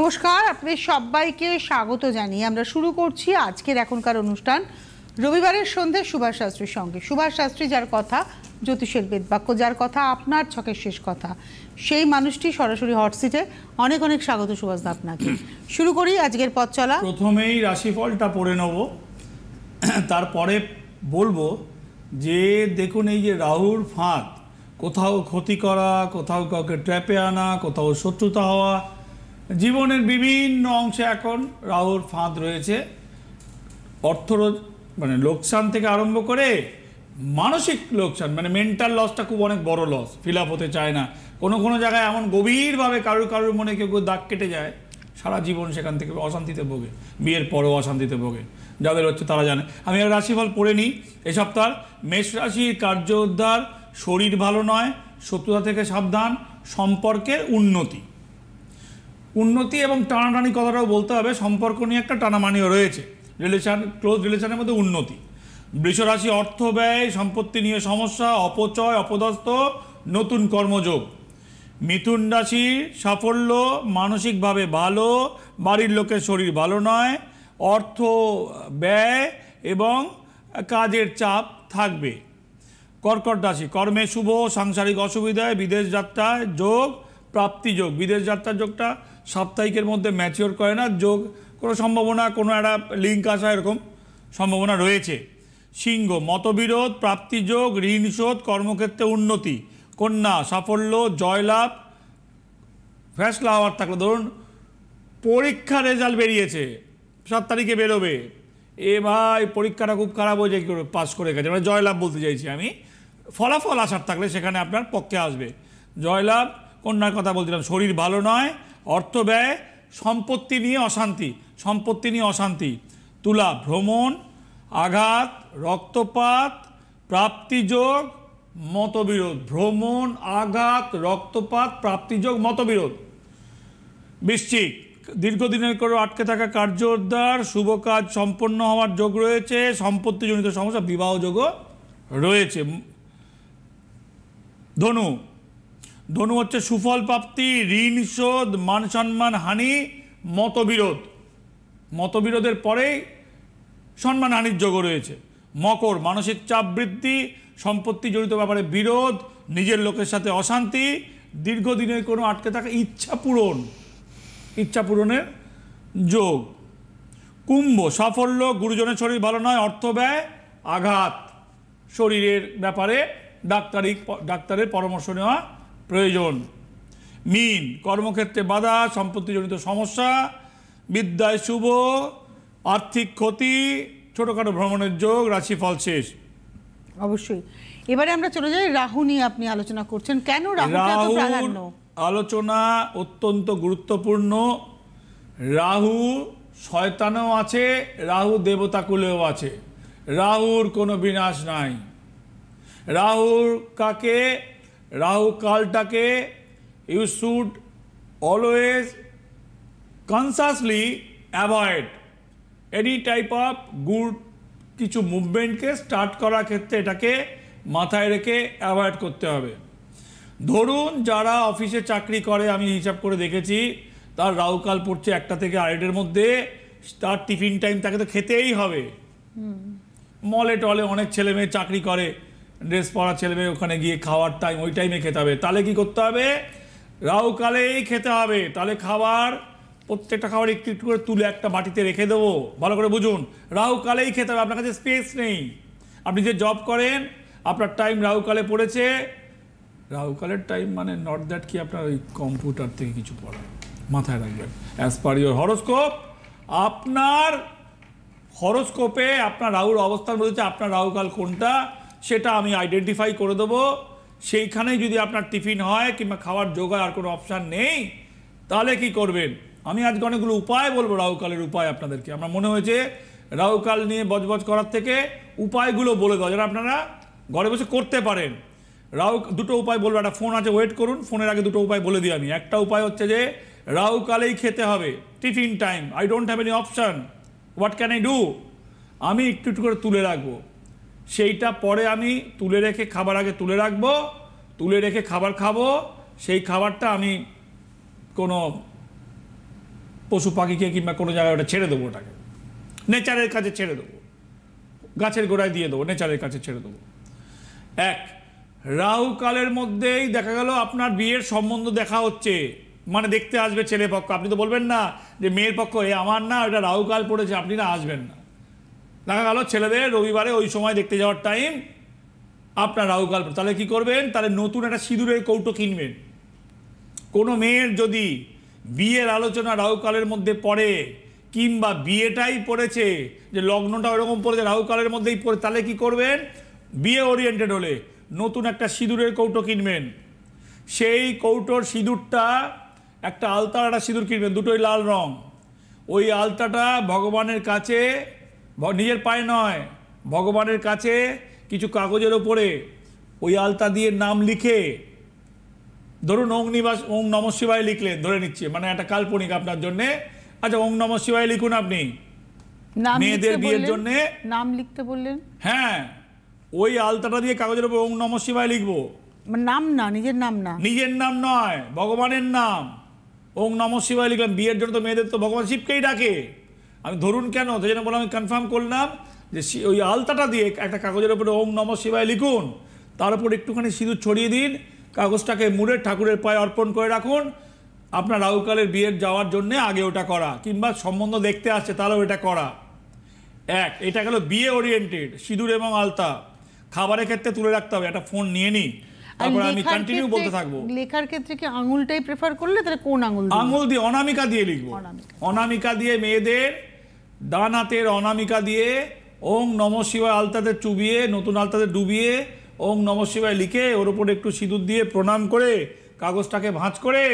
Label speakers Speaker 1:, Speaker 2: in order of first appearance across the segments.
Speaker 1: নমস্কার, আপনাদের সবাইকে স্বাগত জানিয়ে আমরা শুরু করছি আজকের এখনকার অনুষ্ঠান রবিবারের সন্ধ্যে সুভাষ শাস্ত্রীর সঙ্গে। সুভাষ শাস্ত্রী যার কথা জ্যোতিষের বেদবাক্য, যার কথা আপনার ছকের শেষ কথা, সেই মানুষটি সরাসরি হট সিটে। অনেক অনেক স্বাগত সুভাষ দা আপনাকে। শুরু করি আজকের পথ চলা।
Speaker 2: প্রথমেই রাশিফলটা পড়ে নেব, তারপরে বলবো যে দেখুন এই যে রাহুর ফাঁদ, কোথাও ক্ষতি করা, কোথাও কাউকে ট্র্যাপে আনা, কোথাও শত্রুতা হওয়া, জীবনের বিভিন্ন অংশে এখন রাহুর ফাঁদ রয়েছে। অর্থ মানে লোকসান থেকে আরম্ভ করে মানসিক লোকসান, মানে মেন্টাল লসটা খুব অনেক বড় লস, ফিল আপ হতে চায় না। কোনো জায়গায় এমন গভীরভাবে কারুর মনে কেউ দাগ কেটে যায়, সারা জীবন সেখান থেকে অশান্তিতে ভোগে, বিয়ের পরেও অশান্তিতে ভোগে। যাদের হচ্ছে তারা জানে। আমি আর রাশিফল পড়ে নিই। এ সপ্তাহ মেষ রাশির কার্য উদ্ধার, শরীর ভালো নয়, শত্রুতা থেকে সাবধান, সম্পর্কের উন্নতি এবং টানাটানি কথাটাও বলতে হবে। সম্পর্ক নিয়ে একটা টানামানিও রয়েছে, ক্লোজ রিলেশনের মধ্যে উন্নতি। বৃষ রাশি অর্থ ব্যয়, সম্পত্তি নিয়ে সমস্যা, অপচয়, অপদস্থ, নতুন কর্মযোগ। মিথুন রাশি সাফল্য, মানসিকভাবে ভালো, বাড়ির লোকের শরীর ভালো নয়, অর্থ ব্যয় এবং কাজের চাপ থাকবে। কর্কট রাশি কর্মে শুভ, সাংসারিক অসুবিধায়, বিদেশ যাত্রায় যোগ, প্রাপ্তি যোগ। বিদেশ যাত্রার যোগটা সাপ্তাহিকের মধ্যে ম্যাচিওর করে না, যোগ কোনো সম্ভাবনা, কোনো একটা লিঙ্ক আসা এরকম সম্ভাবনা রয়েছে। সিংহ মতবিরোধ, প্রাপ্তি যোগ, ঋণ শোধ, কর্মক্ষেত্রে উন্নতি। কন্যা সাফল্য, জয়লাভ, ফ্যাসলা হওয়ার থাকলে, ধরুন পরীক্ষা রেজাল্ট বেরিয়েছে, 7 তারিখে বেরোবে, এ ভাই পরীক্ষাটা খুব খারাপ হয়ে যায়, পাস করে গেছে, মানে জয়লাভ বলতে চাইছি আমি। ফলাফল আসার থাকলে সেখানে আপনার পক্ষে আসবে, জয়লাভ। কন্যার কথা বলছিলাম, শরীর ভালো নয়, অর্থ ব্যয়, সম্পত্তি নিয়ে অশান্তি। তুলা ভ্রমণ, আঘাত, রক্তপাত, প্রাপ্তিযোগ, মতবিরোধ। ভ্রমণ, আঘাত, রক্তপাত, প্রাপ্তিযোগ, মতবিরোধ। বৃশ্চিক দীর্ঘদিনের করে আটকে থাকা কার্য উদ্ধার, শুভ কাজ সম্পন্ন হওয়ার যোগ রয়েছে, সম্পত্তিজনিত সমস্যা, বিবাহ যোগও রয়েছে। ধনু হচ্ছে সুফল প্রাপ্তি, ঋণ শোধ, মান সম্মান হানি, মতবিরোধের পরেই সম্মান হানির যোগও রয়েছে। মকর মানসিক চাপ বৃদ্ধি, সম্পত্তিজনিত ব্যাপারে বিরোধ, নিজের লোকের সাথে অশান্তি, দীর্ঘদিনের কোনো আটকে থাকা ইচ্ছা পূরণের যোগ। কুম্ভ সাফল্য, গুরুজনের শরীর ভালো নয়, অর্থ ব্যয়, আঘাত, শরীরের ব্যাপারে ডাক্তারের পরামর্শ নেওয়া প্রয়োজন। মীন কর্মক্ষেত্রে বাধা, সম্পত্তিজনিত সমস্যা, বিদ্যায় শুভ, আর্থিক ক্ষতি, ছোটখাটো ভ্রমণের যোগ। রাশিফল শেষ।
Speaker 1: অবশ্যই এবারে আমরা চলে যাই রাহু নিয়ে। আপনি আলোচনা করছেন, কেন রাহুর
Speaker 2: আলোচনা অত্যন্ত গুরুত্বপূর্ণ। রাহু শয়তানও আছে, রাহু দেবতাকুলেও আছে, রাহুর কোনো বিনাশ নাই। রাহু কালটাকে you should always consciously avoid any type of good কিছু মুভমেন্টকে স্টার্ট করার ক্ষেত্রে এটাকে মাথায় রেখে অ্যাভয়েড করতে হবে। ধরুন যারা অফিসে চাকরি করে, আমি হিসাব করে দেখেছি, তার রাহুকাল পড়ছে 1টা থেকে 2:30-এর মধ্যে, তার টিফিন টাইম তাকে তো খেতেই হবে। মলে টলে অনেক ছেলে মেয়ে চাকরি করে, ড্রেস পরা ছেলে মেয়ে, ওখানে গিয়ে খাওয়ার টাইম ওই টাইমে খেতে হবে। তাহলে কি করতে হবে? রাহুকালেই খেতে হবে। তাহলে প্রত্যেকটা খাবার একটু একটু করে তুলে একটা বাটিতে রেখে দেবো। ভালো করে বুঝুন, রাহুকালেই খেতে হবে। আপনার কাছে স্পেস নেই, আপনি যে জব করেন আপনার টাইম রাহুকালে পড়েছে। রাহুকালের টাইম মানে নট দ্যাট কি আপনার ওই কম্পিউটার থেকে কিছু পড়া, মাথায় রাখবেন। অ্যাজ পার ইউর হরোস্কোপ, আপনার হরোস্কোপে আপনার রাহুর অবস্থান বলেছে আপনার রাহুকাল কোনটা, সেটা আমি আইডেন্টিফাই করে দেবো। সেইখানেই যদি আপনার টিফিন হয় কিংবা খাওয়ার জোগাড় আর কোনো অপশান নেই, তাহলে কি করবেন? আমি আজকে অনেকগুলো উপায় বলবো, রাহুকালের উপায় আপনাদেরকে। আমার মনে হয়েছে রাহুকাল নিয়ে বজবজ করার থেকে উপায়গুলো বলে দেওয়া, যেটা আপনারা ঘরে বসে করতে পারেন। দুটো উপায় বলবো, একটা ফোন আছে, ওয়েট করুন, ফোনের আগে দুটো উপায় বলে দিই আমি। একটা উপায় হচ্ছে যে রাহুকালেই খেতে হবে, tiffin time, I don't have any option, what can I do? আমি একটু একটু করে তুলে রাখবো, সেইটা পরে আমি তুলে রেখে খাবার আগে তুলে রাখবো, তুলে রেখে খাবার খাবো। সেই খাবারটা আমি কোনো পশু পাখিকে কিংবা কোনো জায়গায় ওটা ছেড়ে দেবো, ওটাকে নেচারের কাছে ছেড়ে দেবো, গাছের গোড়ায় দিয়ে দেবো, নেচারের কাছে ছেড়ে দেবো। এক, রাহু কালের মধ্যেই দেখা গেল আপনার বিয়ের সম্বন্ধ দেখা হচ্ছে, মানে দেখতে আসবে ছেলে পক্ষ। আপনি তো বলবেন না যে মেয়ের পক্ষ আমার না, ওটা রাহু কাল পড়েছে, আপনি না আসবেন না। দেখা গেল ছেলেদের রবিবারে ওই সময় দেখতে যাওয়ার টাইম আপনার রাহু কাল, তাহলে কি করবেন? তাহলে নতুন একটা সিঁদুরের কৌটো কিনবেন। কোনো মেয়ের যদি বিয়ের আলোচনা রাহু কালের মধ্যে পড়ে, কিংবা বিয়েটাই পড়েছে যে লগ্নটা ওরকম পড়েছে রাহু কালের মধ্যেই পড়ে, তাহলে কি করবেন? বিয়ে ওরিয়েন্টেড হলে নতুন একটা সিঁদুরের কৌটো কিনবেন। সেই কৌটোর সিঁদুরটা একটা আলতা, একটা সিঁদুর কিনবেন, দুটোই লাল রং। ওই আলতাটা ভগবানের কাছে, নিজের পায়ে নয়, ভগবানের কাছে কিছু কাগজের ওপরে ওই আলতা দিয়ে নাম লিখে, ধরুন ওং নম শিবায় লিখলেন, ধরে নিচ্ছে, মানে একটা কাল্পনিক আপনার জন্যে। আচ্ছা, ওং নম শিবায় লিখুন আপনি মেয়েদের বিয়ের জন্যে।
Speaker 1: নাম লিখতে বললেন?
Speaker 2: হ্যাঁ, ওই আলতাটা দিয়ে কাগজের উপর ওং নম শিবায় লিখবো।
Speaker 1: নাম না, নিজের নাম না,
Speaker 2: নিজের নাম নয়, ভগবানের নাম। ওং নম শিবায় লিখলাম। বিয়ের জন্য তো মেয়েদের তো ভগবান শিবকেই ডাকে। আমি ধরুন কেন, সেই জন্য বললাম, আমি কনফার্ম করলাম যে ওই আলতাটা দিয়ে একটা কাগজের উপরে ওং নম শিবায় লিখুন, তার উপর একটুখানি সিঁদুর ছড়িয়ে দিন, কাগজটাকে মুড়ে ঠাকুরের পায়ে অর্পণ করে রাখুন। আপনার রাহুকালের বিয়ের যাওয়ার জন্য আগে ওটা করা, কিংবা সম্বন্ধ দেখতে আসছে তাহলেও এটা করা। এক, এটা গেল বিয়ে ওরিয়েন্টেড, সিঁদুর এবং আলতা। খাবারের ক্ষেত্রে তুলে রাখতে হবে। একটা ফোন নিয়ে নিই, তারপরে আমি কন্টিনিউ বলতে থাকবো।
Speaker 1: লেখার ক্ষেত্রে কি আঙুলটাই প্রেফার করলে, তাহলে কোন আঙুল?
Speaker 2: আঙুল দিয়ে, অনামিকা দিয়ে লিখবো। অনামিকা দিয়ে, মেয়েদের ডান হাতের অনামিকা দিয়ে ওং নম শিবায় আলতাতে চুবিয়ে, নতুন আলতাতে ডুবিয়ে ওং নম শিবায় লিখে ওর উপর একটু সিঁদুর দিয়ে প্রণাম করে কাগজটাকে ভাঁজ করে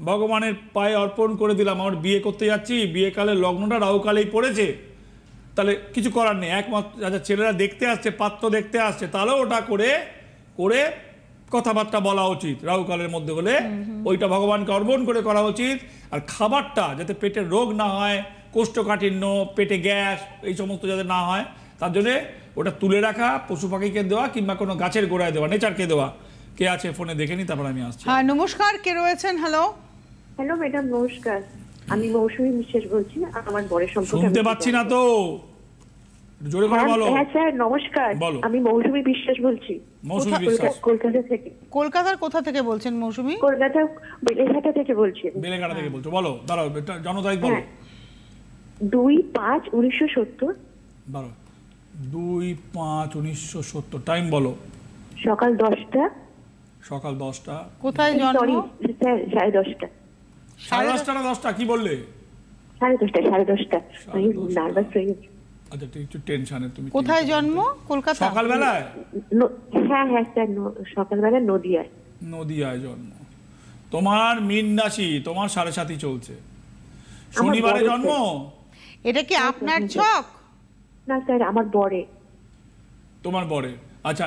Speaker 2: ভগবানের পায়ে অর্পণ করে দিলাম। আমার বিয়ে করতে যাচ্ছি, বিয়েকালের লগ্নটা রাহুকালেই পড়েছে, তাহলে কিছু করার নেই। একমাত্র আচ্ছা, ছেলেরা দেখতে আসছে, পাত্র দেখতে আসছে, তাহলেও ওটা করে করে কথাবার্তা বলা উচিত রাহুকালের মধ্যে হলে। ওইটা ভগবানকে অর্পণ করে করা উচিত। আর খাবারটা যাতে পেটের রোগ না হয়, কোষ্ঠকাঠিন্য, পেটে গ্যাস, এই সমস্ত যাতে না হয়, তার জন্যে ওটা তুলে রাখা, পশু পাখিকে দেওয়া, কিংবা কোনো গাছের গোড়ায় দেওয়া, নেচারকে দেওয়া। কে আছে ফোনে দেখে নি, তারপর আমি আসছি।
Speaker 1: হ্যাঁ, নমস্কার, কে রয়েছেন? হ্যালো।
Speaker 3: হ্যালো ম্যাডাম, নমস্কার। আমি মৌসুমী বিশ্বাস বলছি। আমার বরের সম্পর্কে
Speaker 2: শুনতে পাচ্ছি না তো, জোরে করে বলো।
Speaker 3: হ্যাঁ স্যার, নমস্কার। আমি মৌসুমী বিশ্বাস বলছি,
Speaker 2: মৌসুমী বিশ্বাস,
Speaker 3: কলকাতা থেকে।
Speaker 1: কলকাতার কোথা থেকে বলছেন মৌসুমী?
Speaker 3: কলকাতা বেলেঘাটা থেকে বলছি।
Speaker 2: বেলেঘাটা থেকে বলছো, বলো। দাঁড়াও, জন্ম তারিখ বলো।
Speaker 3: 2/5/1970।
Speaker 2: 2/5/1970। টাইম বলো।
Speaker 3: সকাল 10টা।
Speaker 2: সকাল 10টা।
Speaker 1: কোথায় জন্ম?
Speaker 3: স্যার 10:30টা।
Speaker 2: 10:30 না 10টা কি বললে?
Speaker 3: 10:30। আমি নার্ভাস হয়ে গেছি।
Speaker 2: আচ্ছা, একটু টেনশনে তুমি।
Speaker 1: কোথায় জন্ম? কলকাতা?
Speaker 2: সকালবেলায়?
Speaker 3: হ্যাঁ স্যার, সকালবেলা নদিয়ায়।
Speaker 2: নদিয়ায় জন্ম। তোমার মীন রাশি, তোমার 7.5 চলছে, শনিবারে জন্ম।
Speaker 1: এটা কি আপনার ছক?
Speaker 3: না স্যার, আমার বরে।
Speaker 2: তোমার বরে? আচ্ছা,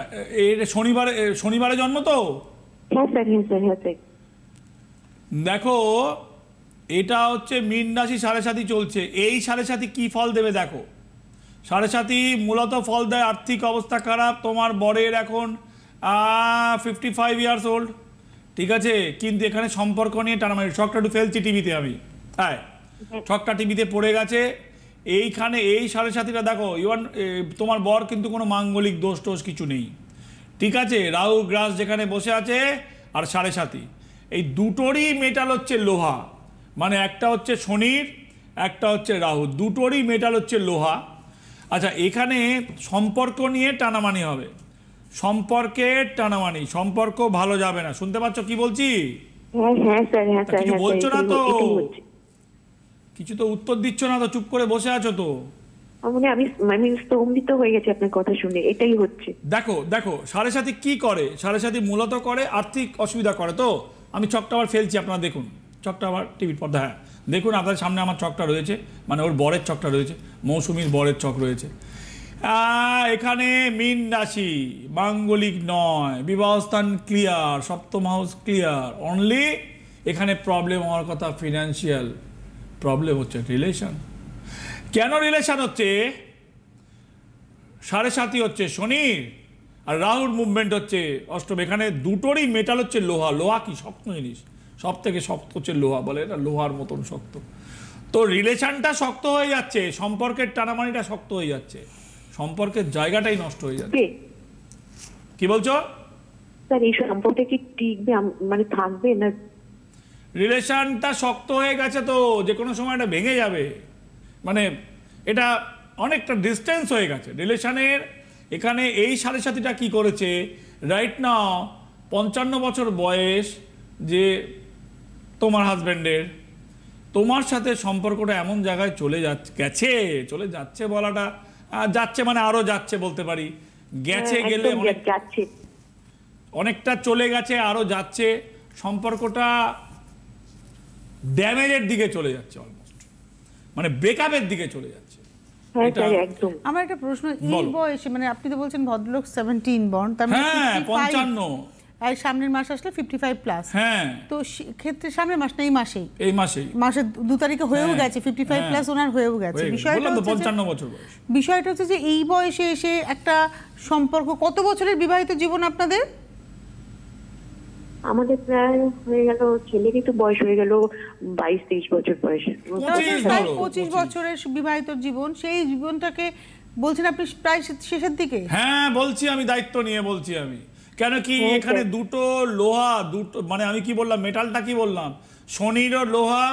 Speaker 2: শনিবারে জন্ম তো?
Speaker 3: হ্যাঁ স্যার।
Speaker 2: দেখো, এটা হচ্ছে মীন রাশি, 7.5 চলছে। এই 7.5 কি ফল দেবে দেখো। 7.5 মূলত ফল দেয় আর্থিক অবস্থা খারাপ। তোমার বরের এখন 55 ইয়ার্স ওল্ড, ঠিক আছে, কিন্তু এখানে সম্পর্ক নিয়ে টানামানি। ছকটা একটু ফেলছি টিভিতে আমি, হ্যাঁ, ছকটা টিভিতে পড়ে গেছে। এইখানে এই 7.5টা দেখো, ইভেন তোমার বর কিন্তু কোনো মাঙ্গলিক দোষ টোষ কিছু নেই, ঠিক আছে। রাহু গ্রাস যেখানে বসে আছে, আর 7.5, এই দুটোরই মেটাল হচ্ছে লোহা। মানে একটা হচ্ছে শনির, একটা হচ্ছে রাহু, দুটোরই মেটাল হচ্ছে লোহা। আচ্ছা, এখানে সম্পর্ক নিয়ে টানামানি হবে, সম্পর্কের টানামানি, সম্পর্ক ভালো যাবে না। শুনতে পাচ্ছ কি বলছি?
Speaker 3: হ্যাঁ স্যার।
Speaker 2: কিছু বলছো না তো? কিছু তো উত্তর দিচ্ছ না তো, চুপ করে বসে আছো তো।
Speaker 3: আমি স্তম্ভিত হয়ে গেছি আপনার কথা শুনে, এটাই হচ্ছে।
Speaker 2: দেখো 7.5 কি করে? 7.5 মূলত করে আর্থিক অসুবিধা করে। তো আমি ছকটা আবার ফেলছি, আপনারা দেখুন ছকটা আবার টিভির পর্দা। হ্যাঁ দেখুন, আপনাদের সামনে আমার ছকটা রয়েছে, মানে ওর বরের ছকটা রয়েছে, মৌসুমীর বরের ছক রয়েছে। এখানে মীন রাশি, মাঙ্গলিক নয়, বিবাহস্থান ক্লিয়ার, সপ্তম হাউস ক্লিয়ার। অনলি এখানে প্রবলেম হওয়ার কথা ফিনান্সিয়াল প্রবলেম হচ্ছে, রিলেশন। কেন রিলেশন হচ্ছে? 7.5 হচ্ছে শনির, আর রাহুর মুভমেন্ট হচ্ছে অষ্টম। এখানে দুটোরই মেটাল হচ্ছে লোহা। লোহা কি শক্ত জিনিস, সব থেকে শক্ত হচ্ছে লোহা, বলে এটা লোহার মতন শক্ত। তো রিলেশনটা শক্ত হয়ে যাচ্ছে, সম্পর্কের টানামানিটা শক্ত হয়ে যাচ্ছে, সম্পর্কের জায়গাটাই নষ্ট হয়ে যাচ্ছে। কি বলছো
Speaker 3: স্যার? এই সম্পর্কে কি টিকবে, মানে থাকবে না?
Speaker 2: রিলেশনটা শক্ত হয়ে গেছে তো যে কোনো সময় এটা ভেঙে যাবে, মানে এটা অনেকটা ডিস্টেন্স হয়ে গেছে রিলেশনের। এখানে এই সাড়ে সাথীটা কি করেছে, রাইট নাও 55 বছর বয়স যে তোমার হাজব্যান্ডের, তোমার সাথে সম্পর্কটা এমন জায়গায় চলে যাচ্ছে বলাটা, যাচ্ছে মানে আরো যাচ্ছে বলতে পারি, গেছে গেলে অনেকটা চলে গেছে, আরো যাচ্ছে, সম্পর্কটা ড্যামেজের দিকে চলে যাচ্ছে, অলমোস্ট মানে ব্রেকআপের দিকে চলে যাচ্ছে।
Speaker 1: আমার একটা প্রশ্ন, এই বয়সে মানে আপনি তো বলছেন ভদ্রলোক 17 বর্ন, তার মানে
Speaker 2: 55,
Speaker 1: আর সামনের মাস আসলে 55 প্লাস।
Speaker 2: হ্যাঁ,
Speaker 1: তো ক্ষেত্রে সামনের মাস না এই মাসের 2 তারিখে হয়েও গেছে 55 প্লাস, ওনার হয়েও গেছে। বিষয়টা হচ্ছে
Speaker 2: 55 বছর বয়স।
Speaker 1: বিষয়টা হচ্ছে যে এই বয়সে এসে একটা সম্পর্ক, কত বছরের বিবাহিত জীবন আপনাদের?
Speaker 3: আমাদের প্রায় হয়ে গেল, ছেলেরই তো বয়স হয়ে গেল 22-23 বছর বয়স।
Speaker 1: 25 বছরের বিবাহিত জীবন, সেই জীবনটাকে বলছেন আপনি প্রায় শেষের দিকে।
Speaker 2: হ্যাঁ বলছি, আমি দায়িত্ব নিয়ে বলছি আমি, কেন কি এখানে দুটো লোহা, মানে আমি কি বললাম, মেটালটা কি বললাম, শনিরও লোহা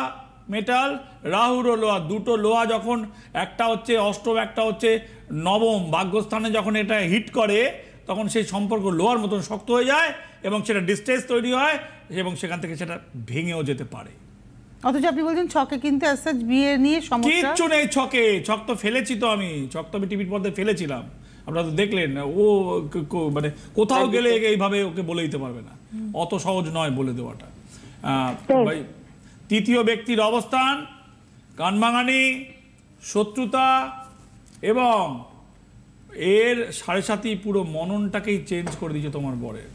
Speaker 2: মেটাল, রাহুরও লোহা, দুটো লোহা যখন একটা হচ্ছে অষ্টম একটা হচ্ছে নবম ভাগ্যস্থানে যখন এটা হিট করে, তখন সেই সম্পর্ক লোহার মতন শক্ত হয়ে যায় এবং সেটা ডিস্টেন্স তৈরি হয় এবং সেখান থেকে সেটা ভেঙেও যেতে পারে।
Speaker 1: অথচ আপনি বলছেন ছকে কিন্তু বিয়ে নিয়ে সমস্যা
Speaker 2: কিচ্ছু নেই ছকে, ছক তো ফেলেছি তো আমি, ছক তো আমি টিভির পর্দায় ফেলেছিলাম, আপনারা তো দেখলেন। ও মানে কোথাও গেলে এইভাবে ওকে বলে দিতে পারবে না, অত সহজ নয় বলে দেওয়াটা। ভাই, তৃতীয় ব্যক্তির অবস্থান, কানভাঙানি, শত্রুতা এবং এর সাড়ে সাথী পুরো মননটাকেই চেঞ্জ করে দিয়েছে তোমার বরের।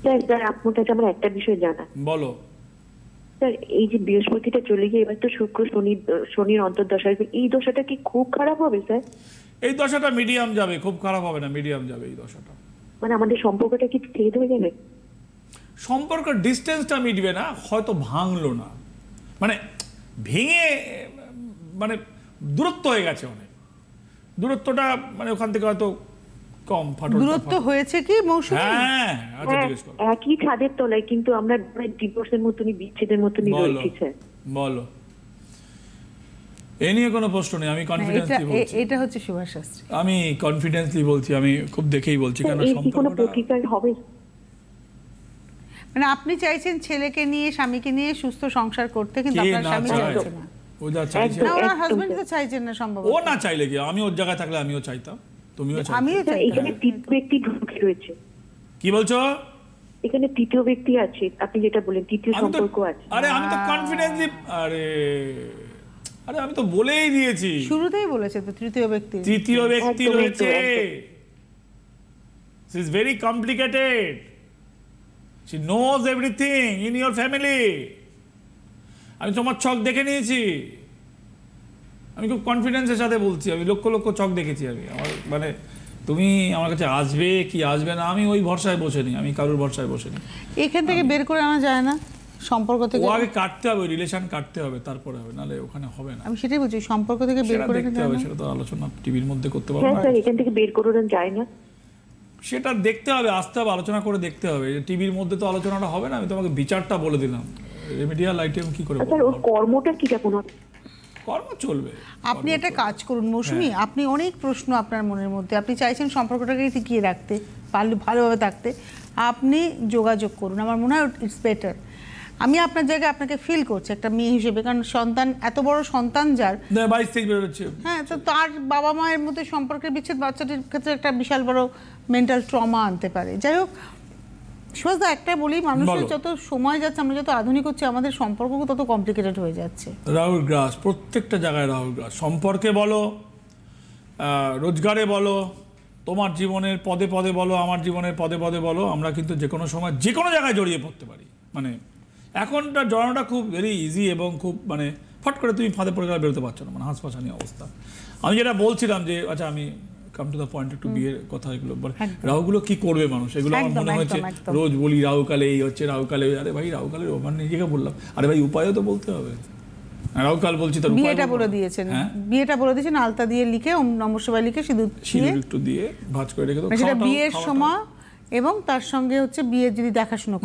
Speaker 3: স্যার আপনার কাছে আমার একটা বিষয় জানা।
Speaker 2: বলো
Speaker 3: স্যার, এই যে বৃহস্পতিটা চলে গিয়ে এবার তো শুক্র শনির অন্তর্দশা, এই দশাটা কি খুব খারাপ হবে স্যার?
Speaker 2: এই দশাটা মিডিয়াম যাবে, খুব খারাপ হবে না, মিডিয়াম যাবে এই দশাটা।
Speaker 3: মানে আমাদের সম্পর্কটা কি ছেদ হয়ে যাবে?
Speaker 2: সম্পর্ক ডিস্টেন্সটা মিটবে না, হয়তো ভাঙলো না, মানে ভেঙে মানে দূরত্ব হয়ে গেছে অনেক, দূরত্বটা মানে ওখান থেকে হয়তো কম ফাটল
Speaker 1: দূরত্ব হয়েছে কি মৌসুমী?
Speaker 2: হ্যাঁ আচ্ছা জিজ্ঞেস করো।
Speaker 3: একই ছাদের তলায় কিন্তু আমরা ডিভোর্সের মতনই, বিচ্ছেদের মতনই রয়েছি স্যার।
Speaker 2: বলো, এ নিয়ে কোনো প্রশ্ন নেই, আমি কনফিডেন্সলি বলছি।
Speaker 1: এটা হচ্ছে সুভাষ শাস্ত্রী,
Speaker 2: আমি কনফিডেন্সলি বলছি, আমি খুব দেখেই বলছি, কারণ
Speaker 3: সম্পর্কটা প্রতিকার হবে।
Speaker 1: মানে আপনি চাইছেন ছেলেকে নিয়ে, স্বামীকে নিয়ে সুস্থ সংসার করতে, কিন্তু আপনার স্বামী চাইছে না।
Speaker 2: ও যা চাইছে
Speaker 1: না, ওনার হাজবেন্ড তো চাইছেন না সম্ভবত।
Speaker 2: ও না চাইলে কি, আমি ওর জায়গায় থাকলে আমিও চাইতাম, তুমিও চাইতে।
Speaker 1: আমিও চাই।
Speaker 3: এখানে তৃতীয় ব্যক্তি ঢুকে রয়েছে।
Speaker 2: কি বলছো?
Speaker 3: এখানে তৃতীয় ব্যক্তি আছে, আপনি যেটা বলেন তৃতীয় সম্পর্ক আছে।
Speaker 2: আরে আমি তো কনফিডেন্সলি, আরে আমি তো বলেই দিয়েছি,
Speaker 1: শুরুতেই বলেছে তো তৃতীয় ব্যক্তি
Speaker 2: রয়েছে। She is very complicated. She knows everything in your family. আমি তোমার ছক দেখে নিয়েছি, আমি খুব কনফিডেন্সের সাথে বলছি, আমি লক্ষ লক্ষ ছক দেখেছি আমি। আমার মানে তুমি আমার কাছে আসবে কি আসবে না, আমি ওই ভরসায় বসেনি, আমি কারোর ভরসায় বসেনি।
Speaker 1: এখান থেকে বের করে আনা যায় না সম্পর্ক থেকে?
Speaker 2: ও আগে কাটতে হবে, রিলেশন কাটতে হবে, তারপরে হবে, নাহলে ওখানে হবে না।
Speaker 1: আমি সেটাই বলছি, সম্পর্ক থেকে বের করে
Speaker 2: দেখতে হবে, সেটা তো আলোচনা টিভির মধ্যে করতে পারবো
Speaker 3: না। স্যার এখান থেকে বের করে যায় না,
Speaker 2: সেটা দেখতে হবে, আসতে হবে, আলোচনা করে দেখতে হবে। টিভির মধ্যে তো আলোচনাটা হবে না, আমি তোমাকে বিচারটা বলে দিলাম, রেমিডিয়াল আইটেম কি করে।
Speaker 3: স্যার ওর কর্মটা কি কেমন হবে?
Speaker 2: কর্ম চলবে।
Speaker 1: আপনি একটা কাজ করুন মৌসুমী, আপনি অনেক প্রশ্ন আপনার মনের মধ্যে, আপনি চাইছেন সম্পর্কটাকে টিকিয়ে রাখতে, ভালোভাবে থাকতে, আপনি যোগাযোগ করুন, আমার মনে হয় ইটস বেটার। আমি আপনার জায়গায় আপনাকে ফিল করছি একটা মেয়ে হিসেবে, কারণ সন্তান, এত বড় সন্তান যার,
Speaker 2: 22 বেরোচ্ছে,
Speaker 1: হ্যাঁ, তো তার বাবা মায়ের মধ্যে সম্পর্কের বিচ্ছেদ বাচ্চাটির ক্ষেত্রে একটা বিশাল বড় মেন্টাল ট্রমা আনতে পারে। যাই হোক, সুভাষদা একটা বলি, মানুষের যত সময় যাচ্ছে, আমরা যত আধুনিক হচ্ছে, আমাদের সম্পর্ক তত কমপ্লিকেটেড হয়ে যাচ্ছে।
Speaker 2: রাহুল গ্রাস, প্রত্যেকটা জায়গায় রাহুল গ্রাস, সম্পর্কে বলো, রোজগারে বলো, তোমার জীবনের পদে পদে বলো, আমার জীবনের পদে পদে বলো, আমরা কিন্তু যে কোনো সময় যে কোনো জায়গায় জড়িয়ে পড়তে পারি। মানে এখনটা জড়ানোটা খুব ভেরি ইজি এবং খুব মানে ফট করে তুমি ফাঁদে পড়ে গেলে বেরোতে পারছো না, মানে হাঁসপাছানি অবস্থা। আমি যেটা বলছিলাম যে, আচ্ছা আমি কাম টু দ্য পয়েন্ট, একটু বিয়ের কথা, এগুলো রাহুগুলো কি করবে মানুষ, এগুলো আমার মনে হচ্ছে রোজ বলি রাহুকালে এই হচ্ছে, রাহুকালে, আরে ভাই রাহুকালের ওভার নিজেকে বললাম, আরে ভাই উপায়ও তো বলতে হবে। রাহু কাল বলছি তার
Speaker 1: বিয়েটা বলে দিয়েছেন, বিয়েটা বলে দিয়েছেন আলতা দিয়ে লিখে, ওম নমঃ শিবায় লিখে সিঁদুর
Speaker 2: একটু দিয়ে ভাঁজ করে রেখে দাও।
Speaker 1: সেটা বিয়ের সময়, এবং তার সঙ্গে হচ্ছে বিয়ের যদি দেখাশোনা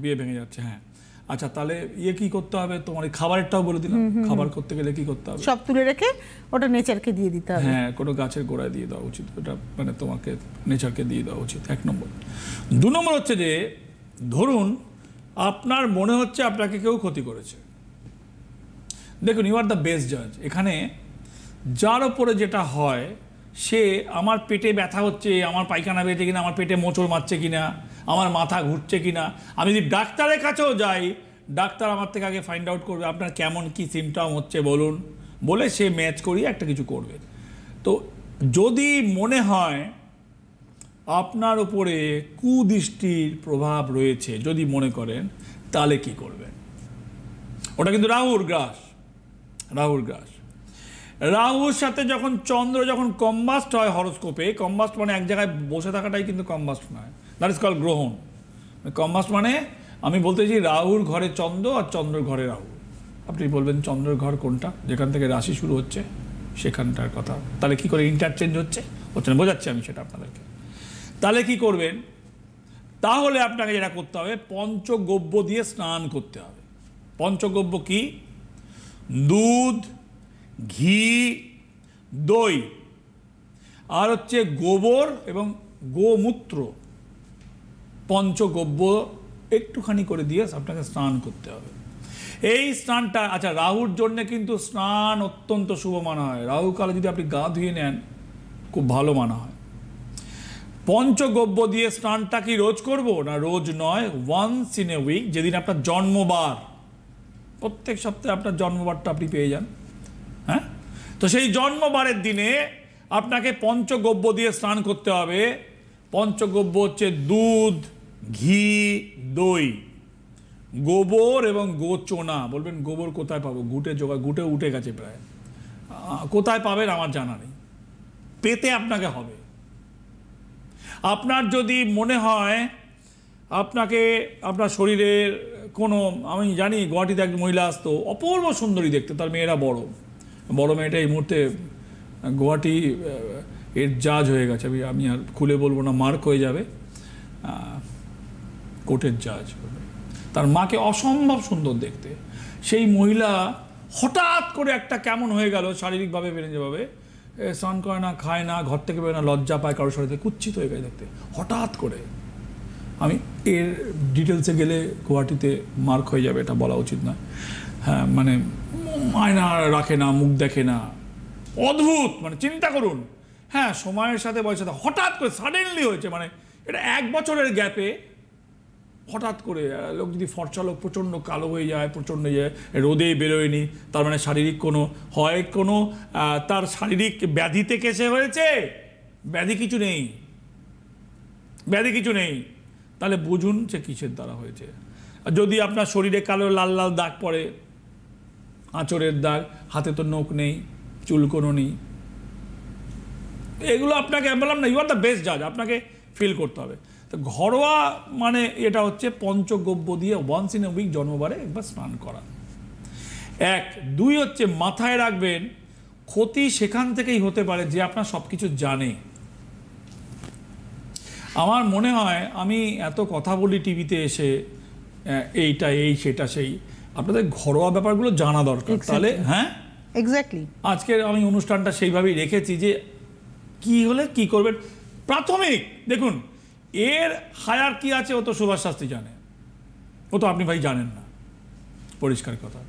Speaker 2: বিয়ে ভেঙে যাচ্ছে। হ্যাঁ, আচ্ছা, তাহলে কি করতে হবে? তোমার খাবারেরটাও বলে দিলাম। খাবার করতে গেলে কি করতে হবে?
Speaker 1: সব তুলে রেখে ওটা নেচারকে দিয়ে দিতে হবে।
Speaker 2: হ্যাঁ, কোনো গাছের গোড়ায় দিয়ে দেওয়া উচিত, ওটা মানে তোমাকে নেচারকে দিয়ে দেওয়া উচিত, 1 নম্বর। 2 নম্বর হচ্ছে যে ধরুন আপনার মনে হচ্ছে আপনাকে কেউ ক্ষতি করেছে। দেখুন, ইউ আর দ্য বেস্ট জাজ। এখানে যার ওপরে যেটা হয়, সে আমার পেটে ব্যথা হচ্ছে, আমার পায়খানা বেরোচ্ছে কিনা, আমার পেটে মোচড় মারছে কিনা, আমার মাথা ঘুরছে কিনা, আমি যদি ডাক্তারের কাছেও যাই, ডাক্তার আমার থেকে আগে ফাইন্ড আউট করবে আপনার কেমন কি সিমটম হচ্ছে বলুন, বলে সে ম্যাচ করিয়ে একটা কিছু করবে। তো যদি মনে হয় আপনার উপরে কুদৃষ্টির প্রভাব রয়েছে, যদি মনে করেন, তাহলে কি করবেন? ওটা কিন্তু রাহুর গ্রাস। রাহুর সাথে যখন চন্দ্র যখন কম্বাস্ট হয় হরোস্কোপে, কম্বাস্ট মানে এক জায়গায় বসে থাকাটাই কিন্তু কম্বাস্ট নয়, দ্যাট ইজ কল্ড গ্রহণ। কম্বাস্ট মানে আমি বলতে চাই রাহুর ঘরে চন্দ্র আর চন্দ্রের ঘরে রাহু। আপনি বলবেন চন্দ্রের ঘর কোনটা? যেখান থেকে রাশি শুরু হচ্ছে সেখানটার কথা। তাহলে কি করে ইন্টারচেঞ্জ হচ্ছে না, বোঝাচ্ছি আমি সেটা আপনাদেরকে। তাহলে কি করবেন? তাহলে আপনাকে যেটা করতে হবে, পঞ্চগব্য দিয়ে স্নান করতে হবে। পঞ্চগব্য কি? দুধ, ঘি, দই, আর হচ্ছে গোবর এবং গোমূত্র, পঞ্চগব্য একটুখানি করে দিয়ে আপনাকে স্নান করতে হবে। এই স্নানটা, আচ্ছা, রাহুর জন্য কিন্তু স্নান অত্যন্ত শুভ মানা হয়। রাহু কালে যদি আপনি গা ধুয়ে নেন, খুব ভালো মানা হয়। পঞ্চগব্য দিয়ে স্নানটা কি রোজ করব না? রোজ নয়, ওয়ান্স ইন এ উইক, যেদিন আপনার জন্মবার, প্রত্যেক সপ্তাহে আপনার জন্মবারটা আপনি পেয়ে যান। হ্যাঁ, তো সেই জন্মবারের দিনে আপনাকে পঞ্চগব্য দিয়ে স্নান করতে হবে। পঞ্চগব্য হচ্ছে দুধ, ঘি, দই, গোবর এবং গোচনা। বলবেন গোবর কোথায় পাবো? ঘুটে জোগাড়, ঘুটে উঠে গেছে প্রায়, কোথায় পাবেন আমার জানা নেই, পেতে আপনাকে হবে। আপনার যদি মনে হয় আপনাকে আপনার শরীরের কোনো, আমি জানি গুয়াহাটিতে এক মহিলা আসতো, অপূর্ব সুন্দরী দেখতে, তার মেয়েরা বড় মেয়েটা এই মুহূর্তে গুয়াহাটি এর জাজ হয়ে গেছে। আমি আর খুলে বলবো না, মার্ক হয়ে যাবে, কোর্টের জাজ। তার মাকে অসম্ভব সুন্দর দেখতে। সেই মহিলা হঠাৎ করে একটা কেমন হয়ে গেল, শারীরিকভাবে বেড়ে স্নান করে না, খায় না, ঘর থেকে বেরোয় না, লজ্জা পায়, কারোর সাথে কুচ্ছিত হয়ে গেছে দেখতে হঠাৎ করে। আমি এর ডিটেলসে গেলে গুয়াহাটিতে মার্ক হয়ে যাবে, এটা বলা উচিত না। হ্যাঁ, মানে আয়না রাখে না, মুখ দেখে না, অদ্ভুত, মানে চিন্তা করুন। হ্যাঁ, সময়ের সাথে বয়সের সাথে হঠাৎ করে সাডেনলি হয়েছে, মানে এটা 1 বছরের গ্যাপে হঠাৎ করে। লোক যদি ফর্সা লোক প্রচণ্ড কালো হয়ে যায়, প্রচণ্ড রোদে বেরোয়নি, তার মানে শারীরিক কোনো তার শারীরিক ব্যাধি থেকে সে হয়েছে, ব্যাধি কিছু নেই, তাহলে বুঝুন সে কিসের দ্বারা হয়েছে। আর যদি আপনার শরীরে কালো লাল লাল দাগ পড়ে, আঁচড়ের দাগ, হাতে তো নখ নেই, চুল কোনো নেই, এগুলো আপনাকে বললাম না, ইউ আর দ্য বেস্ট জাজ, আপনাকে ফিল করতে হবে। তো ঘরোয়া মানে এটা হচ্ছে পঞ্চগব্য দিয়ে ওয়ান্স ইন এ উইক জন্মবারে একবার স্নান করা। 1, 2 হচ্ছে মাথায় রাখবেন, ক্ষতি সেখান থেকেই হতে পারে যে আপনার সব কিছু জানে। আমার মনে হয় আমি এত কথা বলি টিভিতে এসে, এইটা এই সেটা সেই, আপনাদের ঘরোয়া ব্যাপারগুলো জানা দরকার। তাহলে হ্যাঁ,
Speaker 1: এক্স্যাক্টলি
Speaker 2: আজকের আমি অনুষ্ঠানটা সেইভাবেই রেখেছি যে কি হলে কি করবেন। প্রাথমিক দেখুন, এর হায়ার কি আছে ও তো সুভাষ শাস্ত্রী জানে, ও তো আপনি ভাই জানেন না, পরিষ্কার কথা।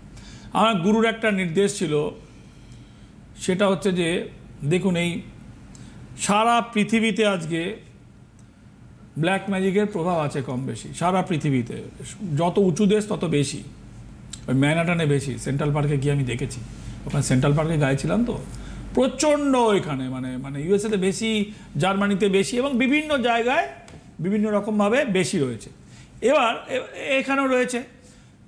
Speaker 2: আমার গুরুর একটা নির্দেশ ছিল, সেটা হচ্ছে যে দেখুন, এই সারা পৃথিবীতে আজকে ব্ল্যাক ম্যাজিকের প্রভাব আছে কম বেশি, সারা পৃথিবীতে যত উঁচু দেশ তত বেশি। ওই ম্যানহাটনে বেশি, সেন্ট্রাল পার্কে গিয়ে আমি দেখেছি, ওখানে সেন্ট্রাল পার্কে গাইছিলাম তো, প্রচণ্ড ওইখানে মানে ইউএসএতে বেশি, জার্মানিতে বেশি, এবং বিভিন্ন জায়গায় বিভিন্ন রকমভাবে বেশি রয়েছে। এবার এখানেও রয়েছে।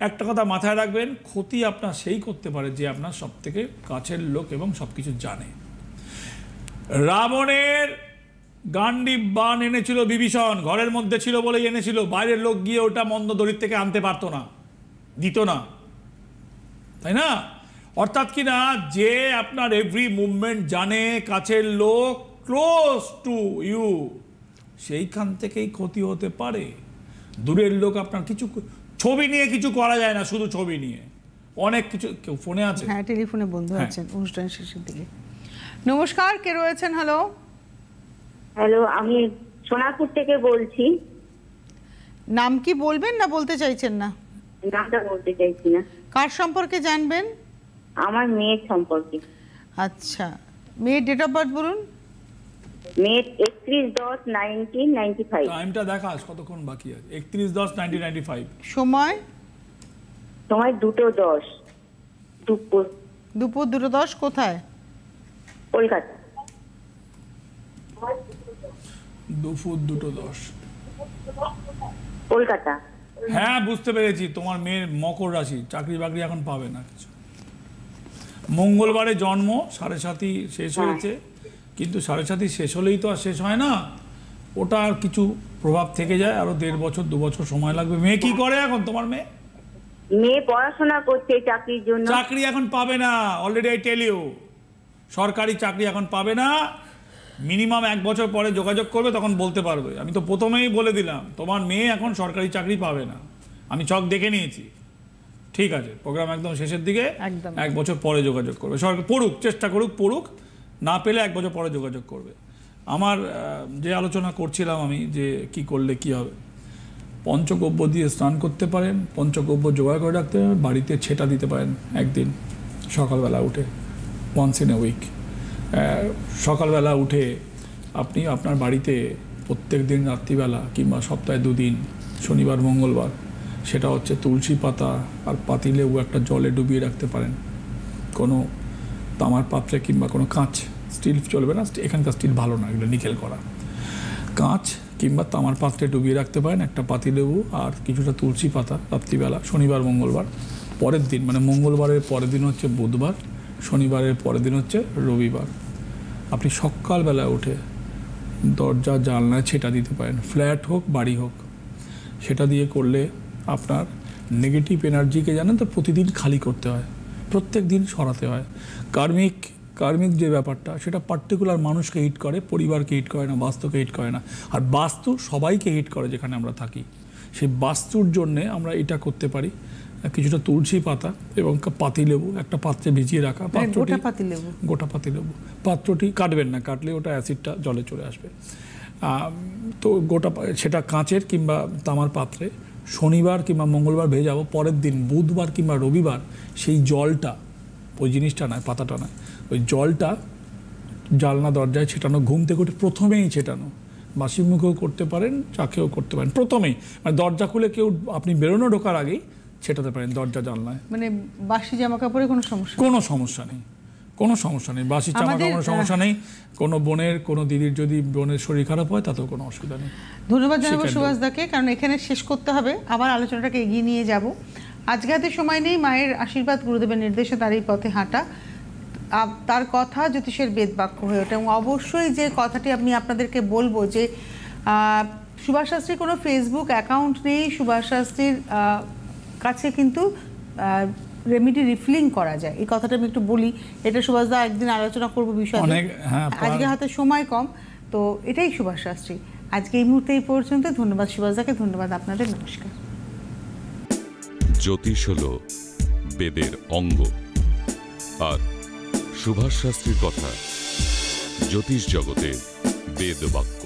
Speaker 2: একটা কথা মাথায় রাখবেন, ক্ষতি আপনার সেই করতে পারে যে আপনার সব থেকে কাছের লোক এবং সব কিছু জানে। রাবণের গান্ডীব বাণ এনেছিল বিভীষণ, ঘরের মধ্যে ছিল বলেই এনেছিল, বাইরের লোক গিয়ে ওটা মন্দদরির থেকে আনতে পারতো না, দিত না, তাই না? অর্থাৎ কি না, যে আপনার এভরি মুভমেন্ট জানে, কাছের লোক, ক্লোজ টু ইউ, সেইখান থেকেই ক্ষতি হতে পারে। দূরের লোক আপনার কিছু ছবি নিয়ে কিছু করা যায় না, শুধু ছবি নিয়ে অনেক কিছু। কেউ ফোনে আছে?
Speaker 1: হ্যাঁ, টেলিফোনে বন্ধু আছেন অনুষ্ঠান শেষের দিকে। নমস্কার, কে রয়েছেন? হ্যালো
Speaker 4: হ্যালো, আমি সোনারপুর থেকে বলছি।
Speaker 1: নাম কি বলবেন না বলতে চাইছেন না?
Speaker 4: নামটা বলতে চাইছি না।
Speaker 1: কার সম্পর্কে জানবেন?
Speaker 4: আমার মেয়ের সম্পর্কে।
Speaker 1: আচ্ছা, মেয়ের ডেট অফ বার্থ বলুন।
Speaker 4: মেয়ের 31/10/1995।
Speaker 2: টাইমটা দেখাস কতক্ষণ বাকি আছে? 31/10/1995।
Speaker 1: সময়?
Speaker 4: সময় 2:10 দুপুর।
Speaker 1: দুপুর 2:10। কোথায়?
Speaker 4: কলকাতা।
Speaker 2: দুপুর 2:10
Speaker 4: কলকাতা।
Speaker 2: হ্যাঁ, বুঝতে পেরেছি। তোমার মেয়ের মকর রাশি, চাকরি বাকরি এখন পাবে না কিছু। মঙ্গলবারে জন্ম, 7.5 শেষ হয়েছে, কিন্তু 7.5 শেষ হলেই তো আর শেষ হয় না, ওটা আর কিছু প্রভাব থেকে যায়, আরো 1.5 বছর 2 বছর সময় লাগবে। মেয়ে কি করে এখন তোমার মেয়ে?
Speaker 4: মেয়ে পড়াশোনা করছে চাকরির জন্য।
Speaker 2: চাকরি এখন পাবে না, অলরেডি আই টেল ইউ। সরকারি চাকরি এখন পাবে না, মিনিমাম 1 বছর পরে যোগাযোগ করবে, তখন বলতে পারবে। আমি তো প্রথমেই বলে দিলাম তোমার মেয়ে এখন সরকারি চাকরি পাবে না, আমি চক দেখে নিয়েছি। ঠিক আছে, প্রোগ্রাম একদম শেষের দিকে, 1 বছর পরে যোগাযোগ করবে। সরকার পড়ুক, চেষ্টা করুক, পড়ুক, না পেলে 1 বছর পরে যোগাযোগ করবে। আমার যে আলোচনা করছিলাম আমি, যে কি করলে কি হবে, পঞ্চগব্য দিয়ে স্নান করতে পারেন, পঞ্চগব্য জোগাড় করে রাখতে পারেন, বাড়িতে ছেটা দিতে পারেন একদিন সকালবেলা উঠে, ওয়ান্স ইন এ উইক। সকালবেলা উঠে আপনি আপনার বাড়িতে প্রত্যেক দিন রাত্রিবেলা কিংবা সপ্তাহে 2 দিন, শনিবার মঙ্গলবার, সেটা হচ্ছে তুলসী পাতা আর পাতিলেবু একটা জলে ডুবিয়ে রাখতে পারেন, কোনো তামার পাত্রে কিংবা কোনো কাঁচ, স্টিল চলবে না, এখানকার স্টিল ভালো না, এগুলো নিকেল করা, কাঁচ কিংবা তামার পাত্রে ডুবিয়ে রাখতে পারেন একটা পাতিলেবু আর কিছুটা তুলসী পাতা রাত্রিবেলা, শনিবার মঙ্গলবার। পরের দিন মানে মঙ্গলবারের পরের দিন হচ্ছে বুধবার, শনিবারের পরের দিন হচ্ছে রবিবার, আপনি সকালবেলা উঠে দরজা জানলায় ছেটা দিতে পারেন, ফ্ল্যাট হোক বাড়ি হোক। সেটা দিয়ে করলে আপনার নেগেটিভ এনার্জিকে জানেন তো প্রতিদিন খালি করতে হয়, প্রত্যেক দিন সরাতে হয়। কার্মিক যে ব্যাপারটা, সেটা পার্টিকুলার মানুষকে হিট করে, পরিবারকে হিট করে না, বাস্তুকে হিট করে না। আর বাস্তু সবাইকে হিট করে যেখানে আমরা থাকি। সেই বাস্তুর জন্যে আমরা এটা করতে পারি, কিছুটা তুলসী পাতা এবং পাতিলেবু একটা পাত্রে ভিজিয়ে রাখা, গোটা পাতিলেবু, পাত্রটি কাটবেন না, কাটলে ওটা অ্যাসিডটা জলে চলে আসবে। তো সেটা কাঁচের কিংবা তামার পাত্রে শনিবার কিংবা মঙ্গলবার ভেজাবো, পরের দিন বুধবার কিংবা রবিবার সেই জলটা, ওই জিনিসটা নয়, পাতাটা নয়, ওই জলটা জানলা দরজায় ছেটানো, ঘুম থেকে উঠে প্রথমেই ছেটানো, বাসি মুখেও করতে পারেন, চাকেও করতে পারেন, প্রথমেই মানে দরজা খুলে কেউ আপনি বেরোনো ঢোকার আগেই ছেটাতে পারেন দরজা জানলায়।
Speaker 1: মানে বাসি জামা কাপড়ে কোনো সমস্যা নেই, কোনো সমস্যা নেই, বাসি জামা কাপড়ের সমস্যা নেই। কোনো বোনের, কোনো দিদির যদি বোনের শরীর খারাপ হয় তাতেও কোনো অসুবিধা নেই। ধন্যবাদ জানাবো সুভাষদাকে, কারণ এখানে শেষ করতে হবে, আবার আলোচনাটাকে এগিয়ে নিয়ে যাব। আজকে হাতে সময় নেই, মায়ের আশীর্বাদ, গুরুদেবের নির্দেশে তার এই পথে হাঁটা, তার কথা জ্যোতিষের বেদ বাক্য হয়ে ওঠে। এবং অবশ্যই যে কথাটি আমি আপনাদেরকে বলবো যে সুভাষ শাস্ত্রীর কোনো ফেসবুক অ্যাকাউন্ট নেই, সুভাষ শাস্ত্রীর কাছে কিন্তু রেমিডি রিফিলিং করা যায়, এই কথাটা আমি একটু বলি। এটা সুভাষদা একদিন আলোচনা করবো বিষয়, আজকে হাতে সময় কম, তো এটাই সুভাষ শাস্ত্রী। আজকে এই মুহূর্তে এই পর্যন্ত। ধন্যবাদ সুভাষদাকে, ধন্যবাদ আপনাদের, নমস্কার।
Speaker 5: জ্যোতিষ হলো বেদের অঙ্গ, আর সুভাষ শাস্ত্রীর কথা জ্যোতিষ জগতে বেদ বাক্য।